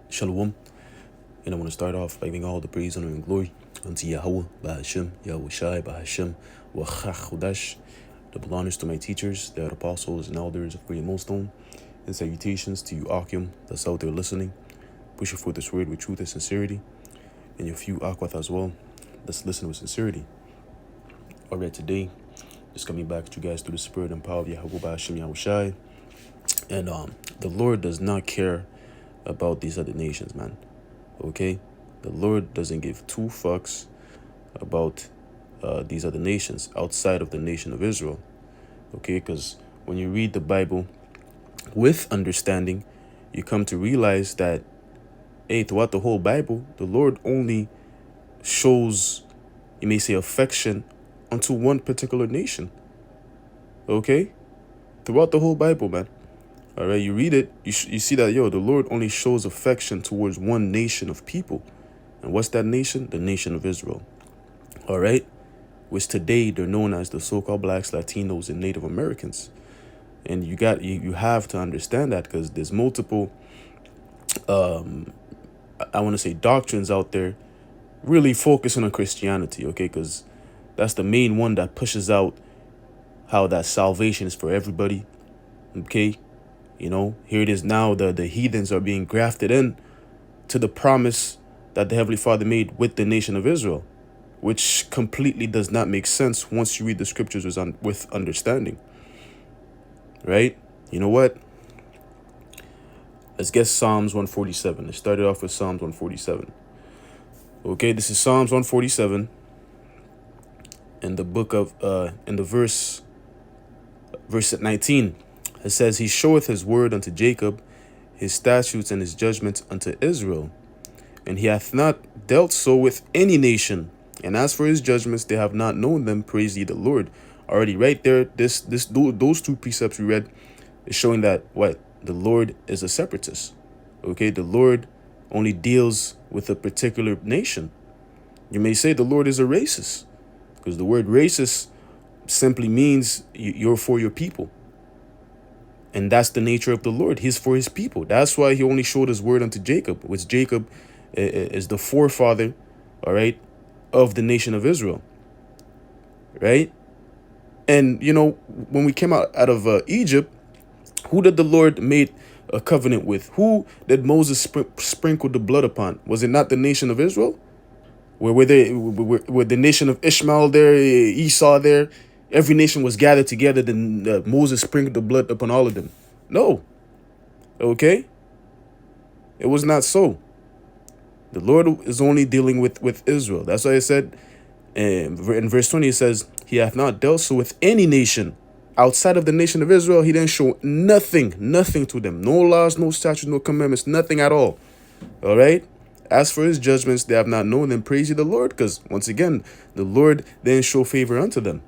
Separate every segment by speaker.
Speaker 1: Shalom. And I want to start off by giving all the praise, honor, and glory unto Yahweh, Bahashem, Yahweh Shai, Bahashem, Wachachudash. Double honors to my teachers, the apostles and elders of Great Millstone, and salutations to you, Akim, that's out there listening, pushing forth this word with truth and sincerity, and your few Akwath as well. Let's listen with sincerity. All right, today, just coming back to you guys through the spirit and power of Yahweh, Bahashem, Yahweh Shai. And the Lord does not care about these other nations, man. Okay, the Lord doesn't give two fucks about these other nations outside of the nation of Israel. Okay, because when you read the Bible with understanding, you come to realize that, hey, throughout the whole Bible, the Lord only shows, you may say, affection unto one particular nation. Okay, throughout the whole Bible, man. All right, you read it, you see that, the Lord only shows affection towards one nation of people. And what's that nation? The nation of Israel. All right, which today they're known as the so-called blacks, Latinos, and Native Americans. And you have to understand that, because there's multiple, I want to say, doctrines out there really focusing on Christianity, okay? Because that's the main one that pushes out how that salvation is for everybody, okay? You know, here it is now, the heathens are being grafted in to the promise that the Heavenly Father made with the nation of Israel, which completely does not make sense once you read the scriptures with understanding, right? You know what? Let's get Psalms 147. Let's start it off with Psalms 147. Okay, this is Psalms 147 in the book of, in the verse 19. It says, He showeth his word unto Jacob, his statutes and his judgments unto Israel. And he hath not dealt so with any nation. And as for his judgments, they have not known them. Praise ye the Lord. Already right there, those two precepts we read is showing that what? The Lord is a separatist. Okay, the Lord only deals with a particular nation. You may say the Lord is a racist, because the word racist simply means you're for your people. And that's the nature of the Lord. He's for his people. That's why he only showed his word unto Jacob, which Jacob is the forefather, all right, of the nation of Israel, right? And, when we came out of Egypt, who did the Lord make a covenant with? Who did Moses sprinkle the blood upon? Was it not the nation of Israel? Were the nation of Ishmael there, Esau there? Every nation was gathered together, then Moses sprinkled the blood upon all of them. No. Okay? It was not so. The Lord is only dealing with Israel. That's why it said in verse 20, it says, He hath not dealt so with any nation. Outside of the nation of Israel, he didn't show nothing to them. No laws, no statutes, no commandments, nothing at all. All right? As for his judgments, they have not known them. Praise ye the Lord, because once again, the Lord didn't show favor unto them.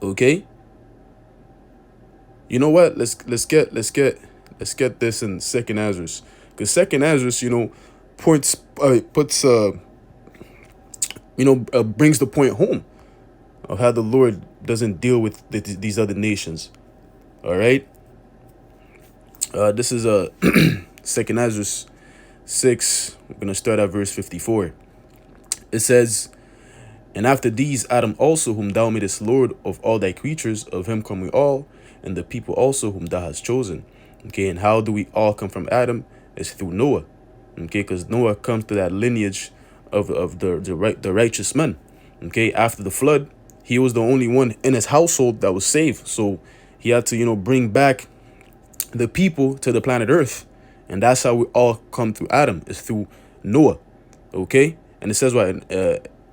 Speaker 1: Okay, you know what? Let's get this in Second Ezra, because Second Ezra, brings the point home of how the Lord doesn't deal with these other nations. All right, this is Second Ezra 6. We're gonna start at verse 54. It says, And after these, Adam also, whom thou madest Lord of all thy creatures, of him come we all, and the people also whom thou hast chosen. Okay, and how do we all come from Adam? It's through Noah. Okay, because Noah comes to that lineage of the righteous men. Okay, after the flood, he was the only one in his household that was saved. So he had to, bring back the people to the planet Earth. And that's how we all come through Adam, is through Noah. Okay, and it says what?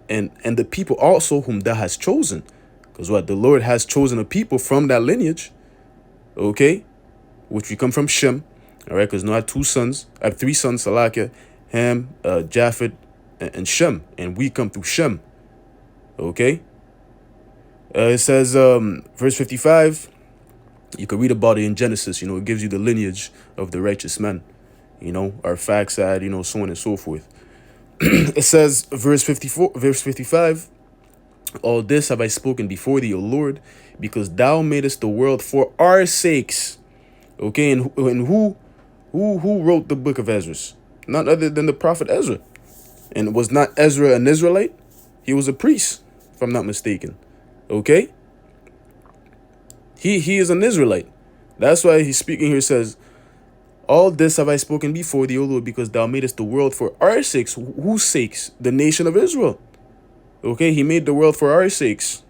Speaker 1: And the people also whom thou hast chosen, because what? The Lord has chosen a people from that lineage, okay, which we come from Shem, all right, because Noah had three sons, Salakia, Ham, Japheth, and Shem, and we come through Shem, okay. It says, verse 55, you can read about it in Genesis, it gives you the lineage of the righteous men, our facts, so on and so forth. It says, verse 55, All this have I spoken before thee, O Lord, because thou madest the world for our sakes. Okay, and who Who wrote the book of Ezra? None other than the prophet Ezra. And was not Ezra an Israelite? He was a priest, if I'm not mistaken. Okay? He is an Israelite. That's why he's speaking here, says, all this have I spoken before thee, O Lord, because thou madest the world for our sakes. Whose sakes? The nation of Israel. Okay, he made the world for our sakes.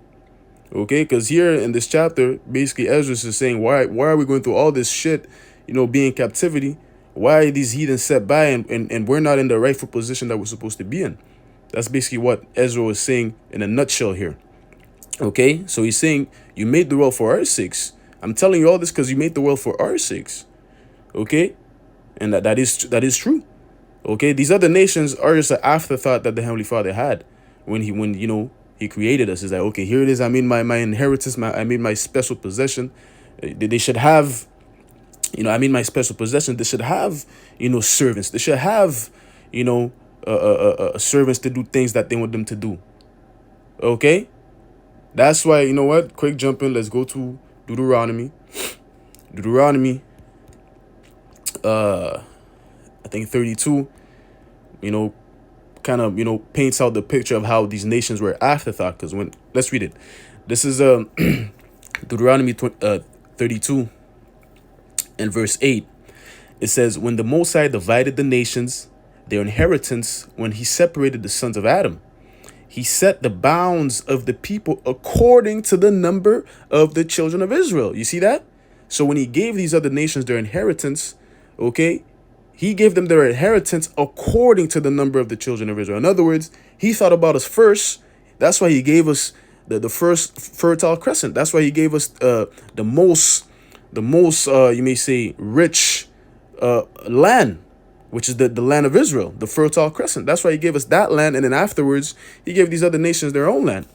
Speaker 1: Okay, because here in this chapter, basically Ezra is saying, why are we going through all this shit, being in captivity? Why are these heathens set by and we're not in the rightful position that we're supposed to be in? That's basically what Ezra was saying in a nutshell here. Okay, so he's saying, you made the world for our sakes. I'm telling you all this because you made the world for our sakes. Okay, and that is true. Okay, these other nations are just an afterthought that the Heavenly Father had when he created us. Is like, okay, here it is. I made my inheritance. I made my special possession. They should have, I mean, my special possession. They should have, servants. They should have, servants to do things that they want them to do. Okay, that's why, what? Quick jump in. Let's go to Deuteronomy. I think 32. Kind of paints out the picture of how these nations were afterthought. Because let's read it. This is Deuteronomy 32 and verse 8. It says, when the Most High divided the nations, their inheritance, when he separated the sons of Adam, he set the bounds of the people according to the number of the children of Israel. You see that? So when he gave these other nations their inheritance, okay, he gave them their inheritance according to the number of the children of Israel. In other words, he thought about us first. That's why he gave us the first fertile crescent. That's why he gave us the most you may say rich land, which is the land of Israel, the fertile crescent. That's why he gave us that land, and then afterwards he gave these other nations their own land.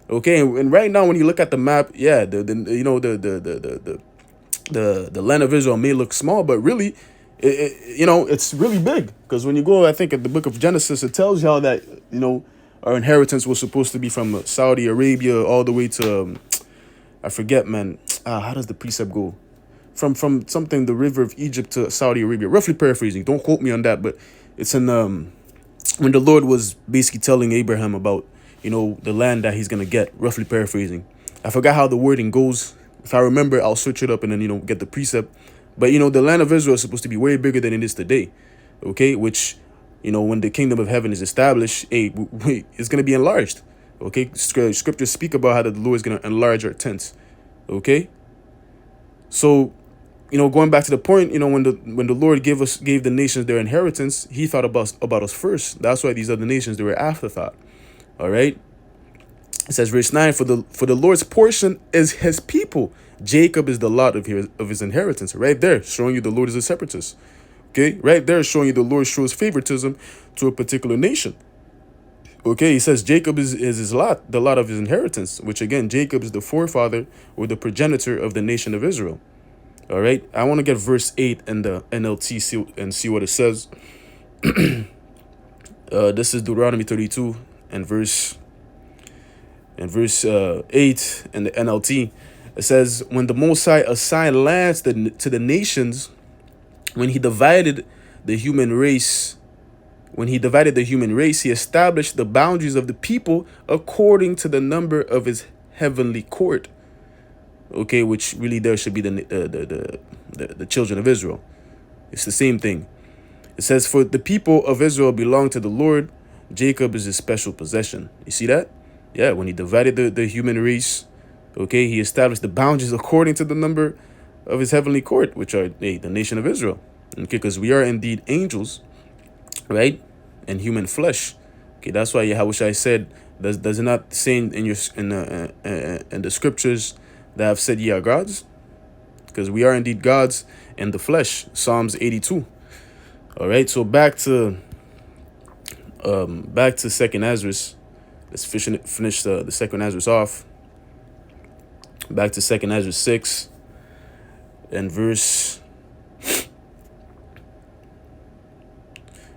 Speaker 1: Okay, and right now when you look at the map, yeah, the land of Israel may look small, but really, it's really big. Because when you go, I think at the book of Genesis, it tells you how that our inheritance was supposed to be from Saudi Arabia all the way to I forget, man. How does the precept go? From something, the river of Egypt to Saudi Arabia. Roughly paraphrasing. Don't quote me on that, but it's in when the Lord was basically telling Abraham about the land that he's gonna get. Roughly paraphrasing. I forgot how the wording goes. If I remember, I'll switch it up and then get the precept. But the land of Israel is supposed to be way bigger than it is today. Okay, which when the kingdom of heaven is established, it's gonna be enlarged. Okay, scriptures speak about how the Lord is gonna enlarge our tents. Okay, so going back to the point, when the Lord gave the nations their inheritance, he thought about us first. That's why these other nations, they were afterthought. All right. It says verse 9, for the Lord's portion is his people. Jacob is the lot of his inheritance. Right there, showing you the Lord is a separatist. Okay, right there, showing you the Lord shows favoritism to a particular nation. Okay, he says Jacob is his lot, the lot of his inheritance, which again, Jacob is the forefather or the progenitor of the nation of Israel. All right, I want to get verse 8 in the NLT and see what it says. This is Deuteronomy 32 and verse 8 in the NLT. It says, when the Most High assigned lands to the nations, when he divided the human race, he established the boundaries of the people according to the number of his heavenly court. Okay, which really there should be the children of Israel. It's the same thing. It says, for the people of Israel belong to the Lord. Jacob is his special possession. You see that? Yeah, when he divided the human race, okay, he established the boundaries according to the number of his heavenly court, which are the nation of Israel. Okay, because we are indeed angels, right? And human flesh. Okay, that's why Yahushua said, does it not say in the scriptures that have said ye are gods? Because we are indeed gods in the flesh. Psalms 82. All right, so back to second Ezra. Let's finish the second Ezra off. Back to second Ezra 6 and verse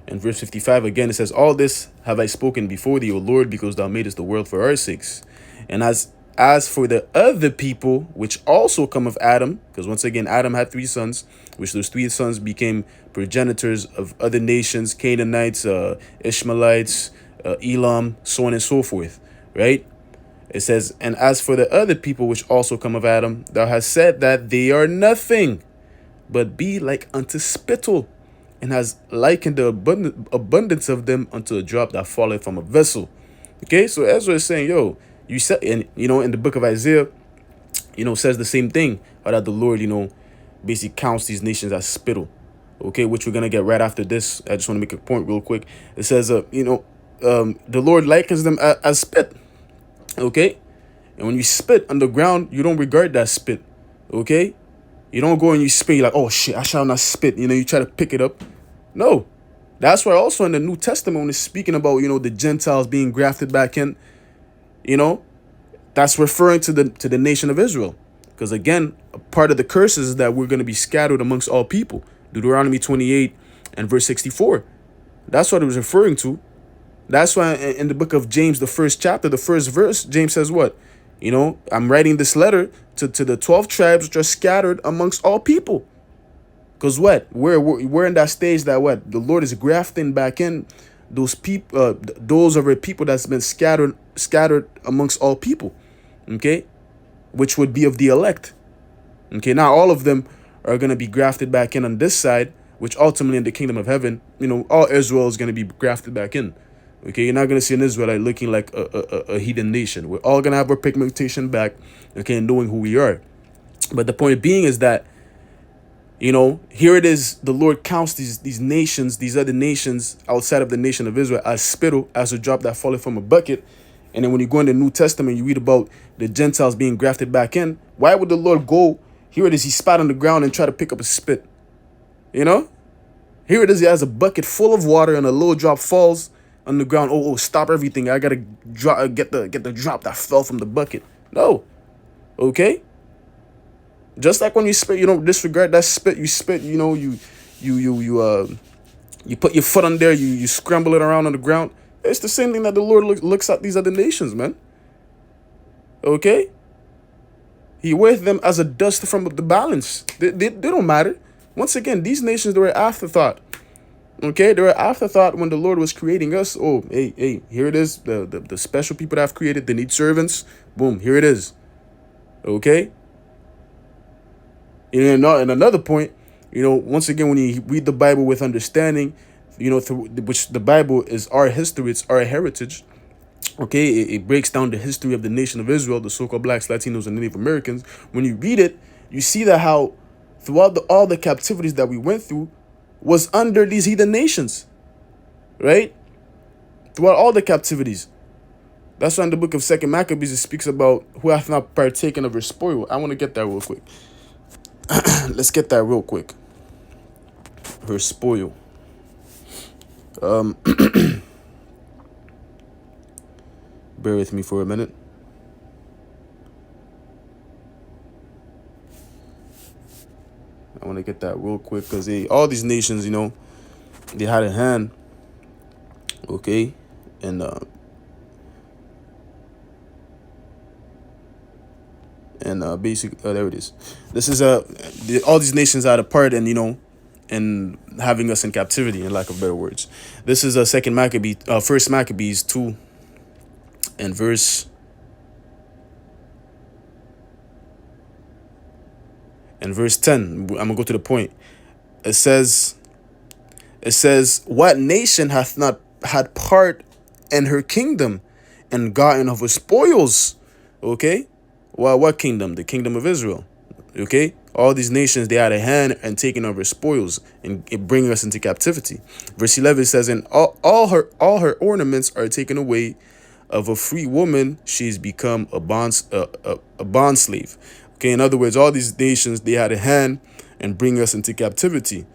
Speaker 1: 55 again. It says, all this have I spoken before thee, O Lord, because thou madest the world for our sakes, and as as for the other people, which also come of Adam, because once again, Adam had 3 sons, which those 3 sons became progenitors of other nations, Canaanites, Ishmaelites, Elam, so on and so forth, right? It says, and as for the other people, which also come of Adam, thou hast said that they are nothing, but be like unto spittle, and has likened the abundance of them unto a drop that falleth from a vessel. Okay, so Ezra is saying, yo, you said, and in the book of Isaiah, says the same thing, how that the Lord, basically counts these nations as spittle. Okay, which we're gonna get right after this. I just want to make a point real quick. It says, the Lord likens them as spit. Okay, and when you spit on the ground, you don't regard that spit. Okay, you don't go and you spit, you're like, oh shit, I shall not spit. You try to pick it up. No. That's why also in the New Testament, when it's speaking about, the Gentiles being grafted back in, that's referring to the nation of Israel. Because again, a part of the curses is that we're going to be scattered amongst all people. Deuteronomy 28 and verse 64. That's what it was referring to. That's why in the book of James, the first chapter, the first verse, James says what? I'm writing this letter to the 12 tribes which are scattered amongst all people. Because what? We're in that stage that what? The Lord is grafting back in those people, those are people that's been scattered amongst all people. Okay? Which would be of the elect. Okay, now all of them are going to be grafted back in on this side, which ultimately in the kingdom of heaven, all Israel is going to be grafted back in. Okay, you're not going to see an Israelite looking like a heathen nation. We're all going to have our pigmentation back, okay, and knowing who we are. But the point being is that, here it is, the Lord counts these nations, these other nations outside of the nation of Israel as spittle, as a drop that falleth from a bucket. And then when you go in the New Testament, you read about the Gentiles being grafted back in. Why would the Lord go, here it is, he spat on the ground and try to pick up a spit? Here it is, he has a bucket full of water and a little drop falls on the ground. Oh, stop everything. I got to get the drop that fell from the bucket. No. Okay? Just like when you spit, you don't disregard that spit. You spit, you put your foot on there, you scramble it around on the ground. It's the same thing that the Lord looks at these other nations, man. Okay? He weighs them as a dust from the balance. They don't matter. Once again, these nations, they were afterthought. Okay? They were afterthought when the Lord was creating us. Oh, hey, here it is. The special people that I've created, they need servants. Boom, here it is. Okay? And another point, once again, when you read the Bible with understanding, which the Bible is our history, it's our heritage. Okay, it breaks down the history of the nation of Israel, the so-called blacks, Latinos, and Native Americans. When you read it, you see that how throughout all the captivities that we went through was under these heathen nations, right? Throughout all the captivities. That's why in the book of 2 Maccabees, it speaks about who hath not partaken of her spoil. I want to get that real quick. Let's get that real quick. Her spoil. Bear with me for a minute. I want to get that real quick because all these nations, they had a hand. Okay, and basic. There it is. This is all these nations had a part, and and having us in captivity, in lack of better words. This is First Maccabees 2 and verse 10. I'm gonna go to the point. It says, what nation hath not had part in her kingdom and gotten of her spoils? Okay, well, what kingdom? The kingdom of Israel. Okay, all these nations, they had a hand in taking over spoils and bringing us into captivity. Verse 11 says, and all her ornaments are taken away. Of a free woman, she's become a bond slave. Okay, in other words, all these nations, they had a hand in bringing us into captivity.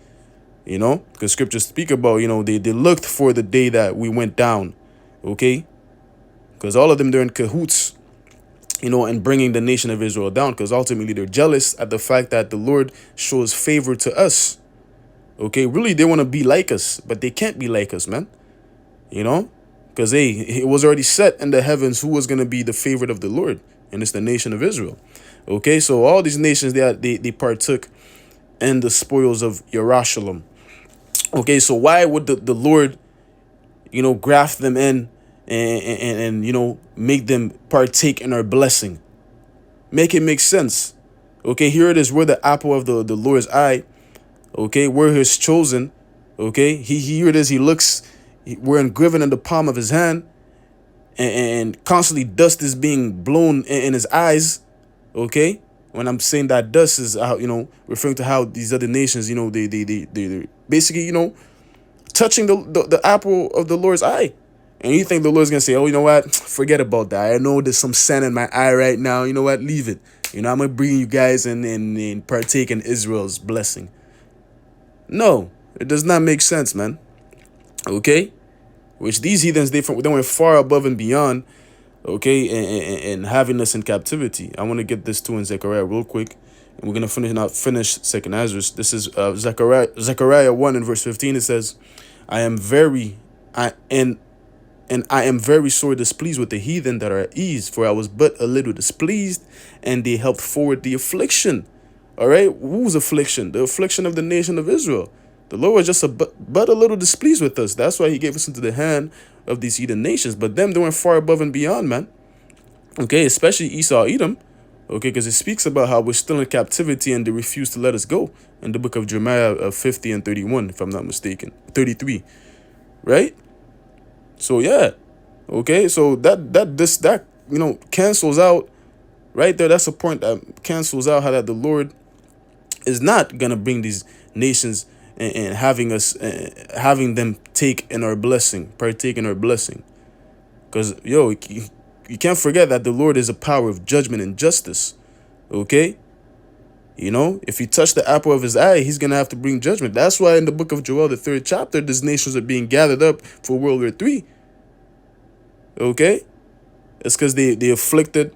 Speaker 1: Because scriptures speak about, they looked for the day that we went down. Okay, because all of them, they're in cahoots, in bringing the nation of Israel down, because ultimately they're jealous at the fact that the Lord shows favor to us. Okay, really, they want to be like us, but they can't be like us, man. Because, it was already set in the heavens who was going to be the favorite of the Lord. and it's the nation of Israel. Okay, so all these nations, they partook in the spoils of Yerushalayim. Okay, so why would the Lord, graft them in and make them partake in our blessing? Make it make sense. Okay, here it is. We're the apple of the Lord's eye. Okay, we're his chosen. Okay, here it is. We're engraven in the palm of his hand, and constantly dust is being blown in his eyes. Okay, when I'm saying that dust is how, referring to how these other nations, they basically, touching the apple of the Lord's eye. And you think the Lord's going to say, oh, you know what? Forget about that. I know there's some sand in my eye right now. You know what? Leave it. I'm going to bring you guys and partake in Israel's blessing. No, it does not make sense, man. Okay? Which these heathens, they went far above and beyond, okay, and having us in captivity. I want to get this too in Zechariah real quick. And we're going to finish Second Ezra. This is Zechariah 1 and verse 15. It says, I am very sore displeased with the heathen that are at ease, for I was but a little displeased, and they helped forward the affliction. All right, whose affliction? The affliction of the nation of Israel. The Lord was just but a little displeased with us. That's why he gave us into the hand of these heathen nations. But them, they went far above and beyond, man. Okay, especially Esau, Edom. Okay, because it speaks about how we're still in captivity and they refuse to let us go in the book of Jeremiah 50 and 31, if I'm not mistaken. 33, right? So yeah, okay, so that cancels out right there. That's a point that cancels out how that the Lord is not gonna bring these nations and having them partake in our blessing, because you can't forget that the Lord is a power of judgment and justice. Okay, if you touch the apple of his eye, he's gonna have to bring judgment. That's why in the book of Joel, the 3rd chapter, these nations are being gathered up for World War III. Okay, it's because they afflicted,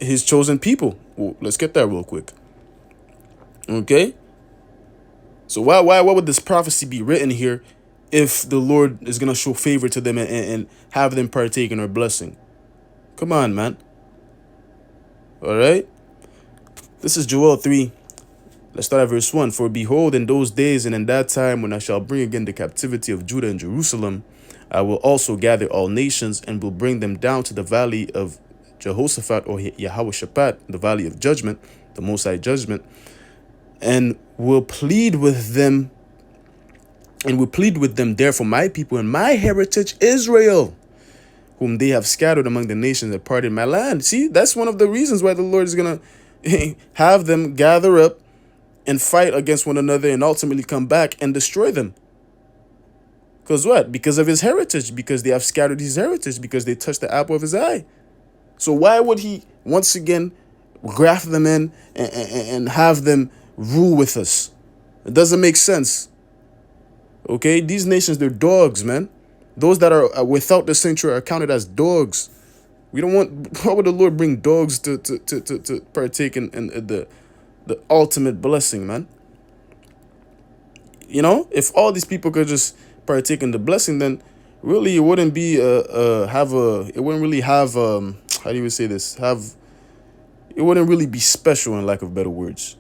Speaker 1: his chosen people. Well, let's get that real quick. Okay, so why would this prophecy be written here if the Lord is gonna show favor to them and have them partake in our blessing? Come on, man. All right, this is Joel 3. Let's start at verse 1. For behold, in those days and in that time, when I shall bring again the captivity of Judah and Jerusalem, I will also gather all nations and will bring them down to the valley of Jehoshaphat, or Yahweh-Shaphat, the valley of judgment, the Most High judgment, and will plead with them there for my people and my heritage Israel, whom they have scattered among the nations that parted my land. See, that's one of the reasons why the Lord is going to have them gather up and fight against one another and ultimately come back and destroy them. Because what? Because of his heritage, because they have scattered his heritage, because they touched the apple of his eye. So why would he once again graft them in and have them rule with us? It doesn't make sense. Okay, these nations, they're dogs, man. Those that are without the sanctuary are counted as dogs. We don't want. Why would the Lord bring dogs to partake in the ultimate blessing, man? If all these people could just partake in the blessing, then really it wouldn't be it wouldn't really have how do you say this? It wouldn't really be special, in lack of better words,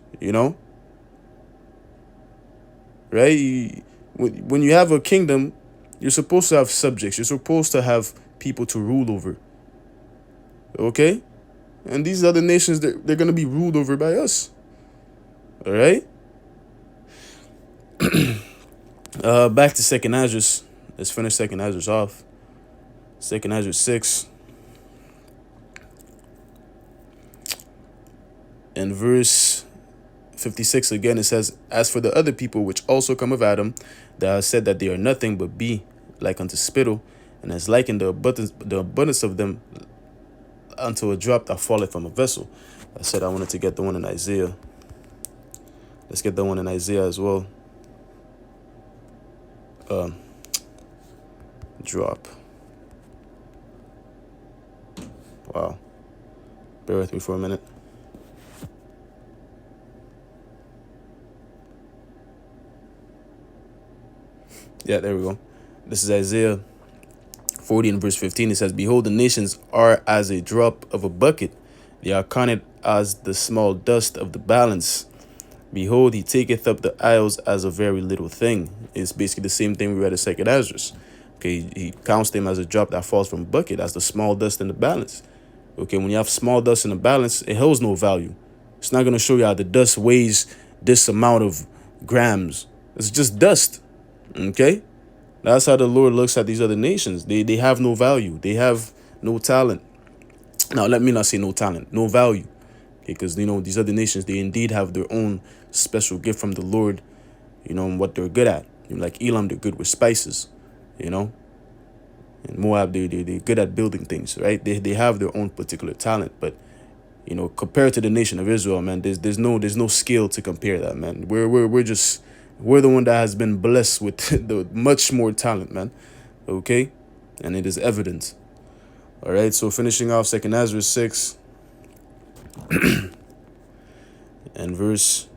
Speaker 1: right? When you have a kingdom, you're supposed to have subjects. You're supposed to have people to rule over. Okay? And these other nations, they're going to be ruled over by us. All right? Back to 2nd Ezra. Let's finish 2nd Ezra off. 2nd Ezra 6. In verse 56 again, it says, as for the other people which also come of Adam, thou hast said that they are nothing but be like unto spittle, and has likened the abundance of them unto a drop that falleth from a vessel. I said I wanted to get the one in Isaiah. Let's get the one in Isaiah as well. Drop. Wow. Bear with me for a minute. Yeah, there we go. This is Isaiah 40 and verse 15, it says, behold, the nations are as a drop of a bucket. They are counted as the small dust of the balance. Behold, he taketh up the isles as a very little thing. It's basically the same thing we read in 2nd Ezra. Okay, he counts them as a drop that falls from a bucket, as the small dust in the balance. Okay, when you have small dust in the balance, it holds no value. It's not going to show you how the dust weighs this amount of grams. It's just dust. Okay? That's how the Lord looks at these other nations. They have no value. They have no talent. Now, let me not say no talent, no value. Okay, because, these other nations, they indeed have their own special gift from the Lord, and what they're good at. Like Elam, they're good with spices, And Moab, they're good at building things, right? They have their own particular talent, but, compared to the nation of Israel, man, there's no skill to compare that, man. We're the one that has been blessed with the much more talent, man. Okay? And it is evident. All right, so finishing off 2nd Ezra 6 and verse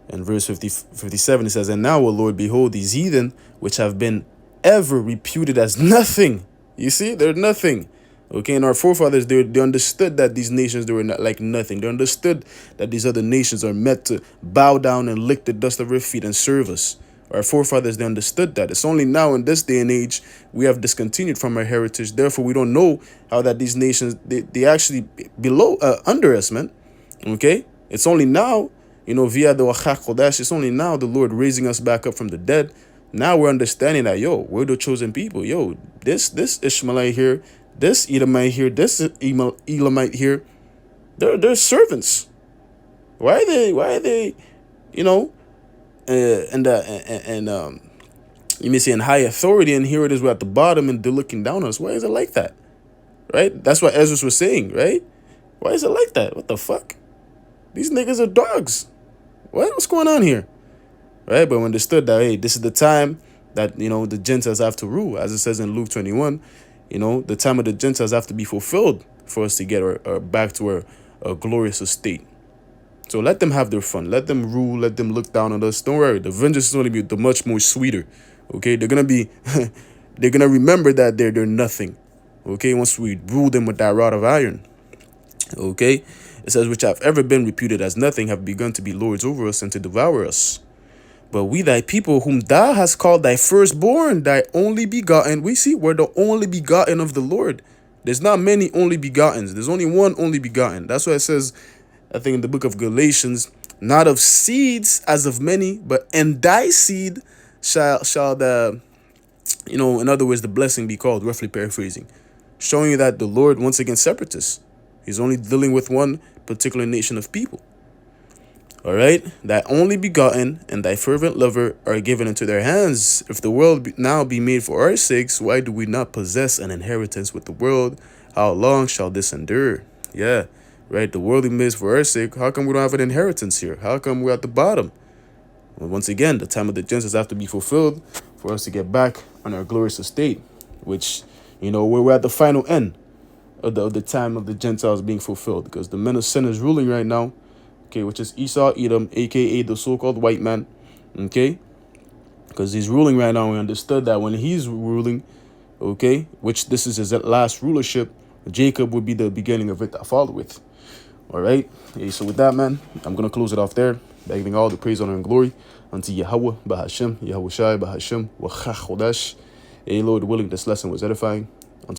Speaker 1: 57, it says, and now, O Lord, behold, these heathen, which have been ever reputed as nothing. You see, they're nothing. Okay, and our forefathers, they understood that these nations, they were not like nothing. They understood that these other nations are meant to bow down and lick the dust of our feet and serve us. Our forefathers, they understood that. It's only now in this day and age we have discontinued from our heritage. Therefore, we don't know how that these nations, they actually under us, man. Okay, it's only now, via the Wachach Kodesh, it's only now the Lord raising us back up from the dead. Now we're understanding that, we're the chosen people. This Ishmaelite here, this Edomite here, this Elamite here, they're servants. Why are they, you may say in high authority, and here it is, we're at the bottom and they're looking down on us. Why is it like that? Right? That's what Ezra was saying, right? Why is it like that? What the fuck? These niggas are dogs. What's going on here? Right? But we understood that, hey, this is the time that, the Gentiles have to rule. As it says in Luke 21, the time of the Gentiles have to be fulfilled for us to get our back to our glorious estate. So let them have their fun. Let them rule. Let them look down on us. Don't worry. The vengeance is going to be the much more sweeter. Okay? They're going to be, they're going to remember that they're nothing. Okay? Once we rule them with that rod of iron. Okay? It says, which have ever been reputed as nothing have begun to be lords over us and to devour us. But we, thy people, whom thou hast called thy firstborn, thy only begotten. We see we're the only begotten of the Lord. There's not many only begottens. There's only one only begotten. That's why it says, I think in the book of Galatians, not of seeds as of many, but in thy seed shall the, in other words, the blessing be called, roughly paraphrasing. Showing you that the Lord, once again, separatists. He's only dealing with one particular nation of people. All right, thy only begotten and thy fervent lover are given into their hands. If the world now be made for our sakes, why do we not possess an inheritance with the world? How long shall this endure? Yeah, right. The world is made for our sake. How come we don't have an inheritance here? How come we're at the bottom? Well, once again, the time of the Gentiles have to be fulfilled for us to get back on our glorious estate, which, we're at the final end of the time of the Gentiles being fulfilled, because the men of sin is ruling right now. Okay, which is Esau, Edom, a.k.a. the so-called white man, okay? Because he's ruling right now. We understood that when he's ruling, okay, which this is his last rulership, Jacob would be the beginning of it that followed with. All right? Okay, so with that, man, I'm going to close it off there by giving all the praise, honor, and glory unto Yahweh, Bahashem, Yahweh Shai, Bahashem, Wachach Chodesh. Hey, Lord willing, this lesson was edifying.